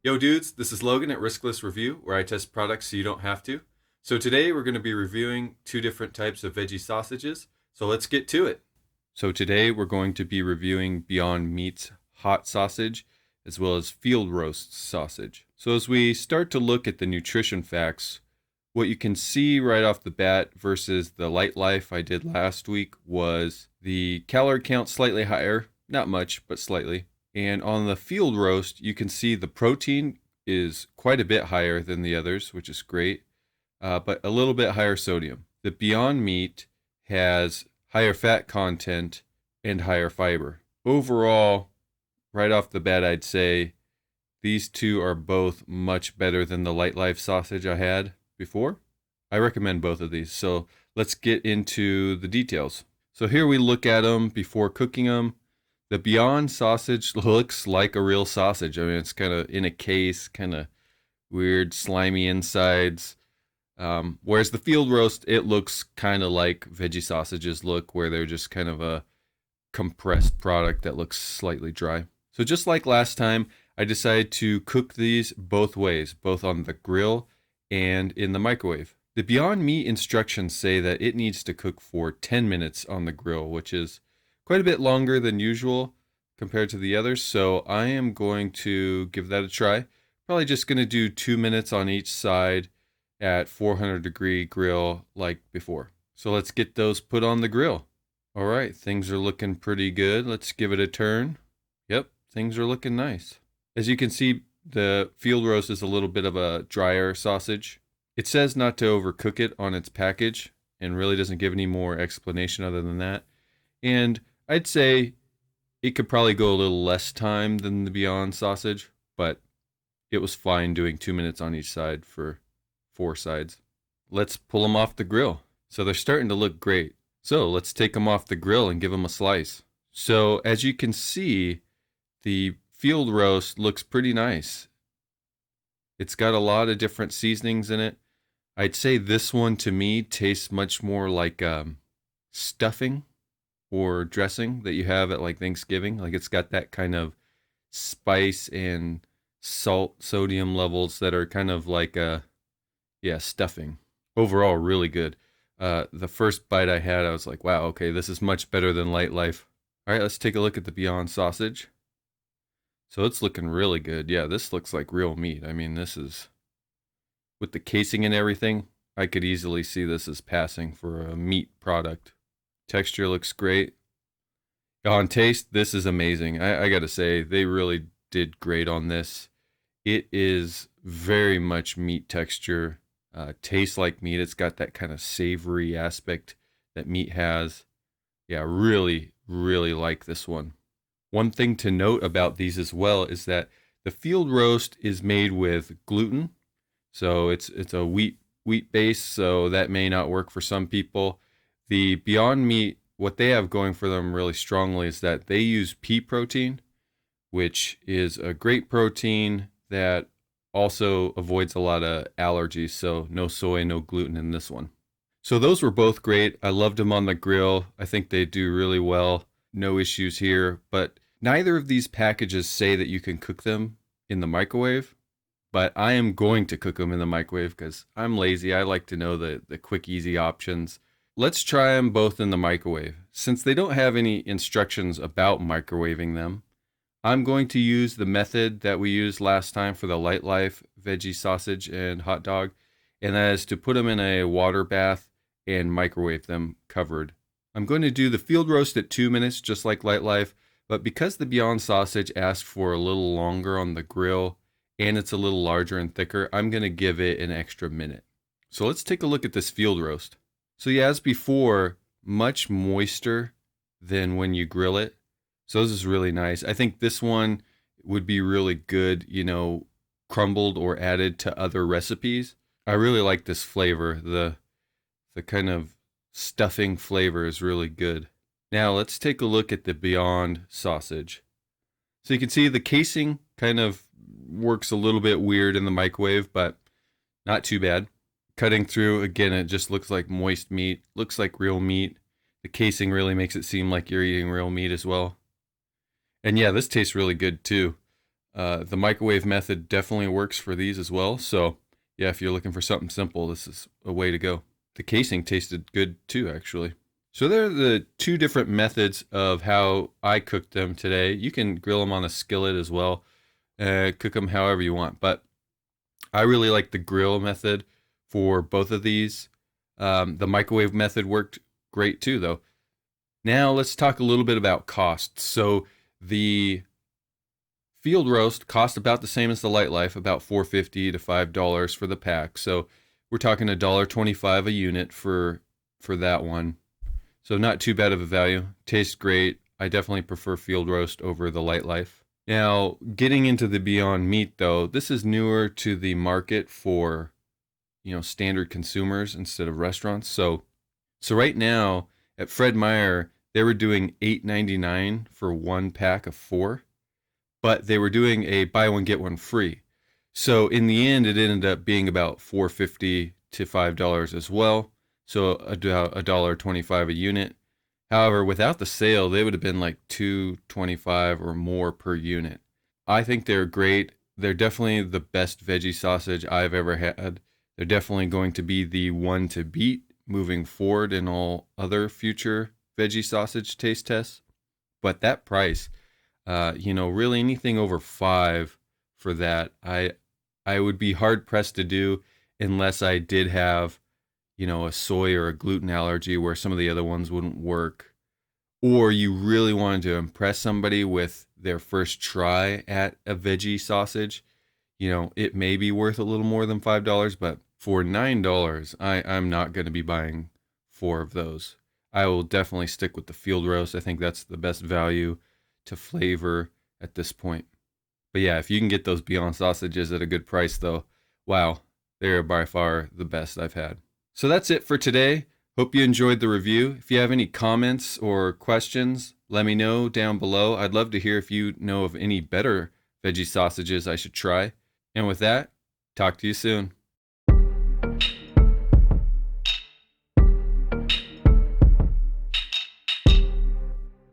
Yo dudes, this is Logan at Riskless Review, where I test products so you don't have to. So today we're going to be reviewing two different types of veggie sausages. So let's get to it. So today we're going to be reviewing Beyond Meat's hot sausage as well as field roast sausage. So as we start to look at the nutrition facts, what you can see right off the bat versus the Lightlife I did last week was the calorie count slightly higher, not much, but slightly. And on the field roast, you can see the protein is quite a bit higher than the others, which is great, but a little bit higher sodium. The Beyond Meat has higher fat content and higher fiber. Overall, right off the bat, I'd say these two are both much better than the Lightlife sausage I had before. I recommend both of these. So let's get into the details. So here we look at them before cooking them. The Beyond sausage looks like a real sausage. I mean, it's kind of in a case, kind of weird, slimy insides. Whereas the field roast, it looks kind of like veggie sausages look, where they're just kind of a compressed product that looks slightly dry. So just like last time, I decided to cook these both ways, both on the grill and in the microwave. The Beyond Meat instructions say that it needs to cook for 10 minutes on the grill, which is quite a bit longer than usual compared to the others, so I am going to give that a try. Probably just going to do 2 minutes on each side at 400-degree grill like before. So let's get those put on the grill. All right, things are looking pretty good. Let's give it a turn. Yep, things are looking nice. As you can see, the field roast is a little bit of a drier sausage. It says not to overcook it on its package and really doesn't give any more explanation other than that. And I'd say it could probably go a little less time than the Beyond sausage, but it was fine doing 2 minutes on each side for 4 sides. Let's pull them off the grill. So they're starting to look great. So let's take them off the grill and give them a slice. So as you can see, the field roast looks pretty nice. It's got a lot of different seasonings in it. I'd say this one to me tastes much more like stuffing or dressing that you have at like Thanksgiving. Like it's got that kind of spice and salt sodium levels that are kind of like stuffing. Overall, really good. The first bite I had, I was like, wow, okay, this is much better than Lightlife. All right, let's take a look at the Beyond sausage. So it's looking really good. Yeah, this looks like real meat. I mean, this is, with the casing and everything, I could easily see this as passing for a meat product. Texture looks great. On taste, this is amazing. I gotta say, they really did great on this. It is very much meat texture. Tastes like meat. It's got that kind of savory aspect that meat has. Yeah, really, really like this one. One thing to note about these as well is that the field roast is made with gluten. So it's a wheat base, so that may not work for some people. The Beyond Meat, what they have going for them really strongly is that they use pea protein, which is a great protein that also avoids a lot of allergies. So no soy, no gluten in this one. So those were both great. I loved them on the grill. I think they do really well. No issues here. But neither of these packages say that you can cook them in the microwave. But I am going to cook them in the microwave because I'm lazy. I like to know the quick, easy options. Let's try them both in the microwave. Since they don't have any instructions about microwaving them, I'm going to use the method that we used last time for the Lightlife veggie sausage and hot dog, and that is to put them in a water bath and microwave them covered. I'm going to do the field roast at 2 minutes, just like Lightlife, but because the Beyond sausage asked for a little longer on the grill and it's a little larger and thicker, I'm going to give it an extra minute. So let's take a look at this field roast. So yeah, as before, much moister than when you grill it. So this is really nice. I think this one would be really good, crumbled or added to other recipes. I really like this flavor. The kind of stuffing flavor is really good. Now let's take a look at the Beyond sausage. So you can see the casing kind of works a little bit weird in the microwave, but not too bad. Cutting through, again, it just looks like moist meat, looks like real meat. The casing really makes it seem like you're eating real meat as well. And yeah, this tastes really good too. The microwave method definitely works for these as well. So yeah, if you're looking for something simple, this is a way to go. The casing tasted good too, actually. So there are the two different methods of how I cooked them today. You can grill them on a skillet as well, cook them however you want. But I really like the grill method for both of these. The microwave method worked great too, though. Now let's talk a little bit about costs. So the field roast cost about the same as the Lightlife, about $4.50 to $5 for the pack. So we're talking $1.25 a unit for that one. So not too bad of a value. Tastes great. I definitely prefer field roast over the Lightlife. Now, getting into the Beyond Meat though, this is newer to the market for, standard consumers instead of restaurants. So right now at Fred Meyer, they were doing $8.99 for one pack of 4, but they were doing a buy one get one free. So in the end, it ended up being about $4.50 to $5 as well. So $1.25 a unit. However, without the sale, they would have been like $2.25 or more per unit. I think they're great. They're definitely the best veggie sausage I've ever had. They're definitely going to be the one to beat moving forward in all other future veggie sausage taste tests. But that price, really anything over 5 for that, I would be hard pressed to do unless I did have, a soy or a gluten allergy where some of the other ones wouldn't work. Or you really wanted to impress somebody with their first try at a veggie sausage, it may be worth a little more than $5, but for $9, I'm not going to be buying 4 of those. I will definitely stick with the field roast. I think that's the best value to flavor at this point. But yeah, if you can get those Beyond sausages at a good price though, wow, they're by far the best I've had. So that's it for today. Hope you enjoyed the review. If you have any comments or questions, let me know down below. I'd love to hear if you know of any better veggie sausages I should try. And with that, talk to you soon.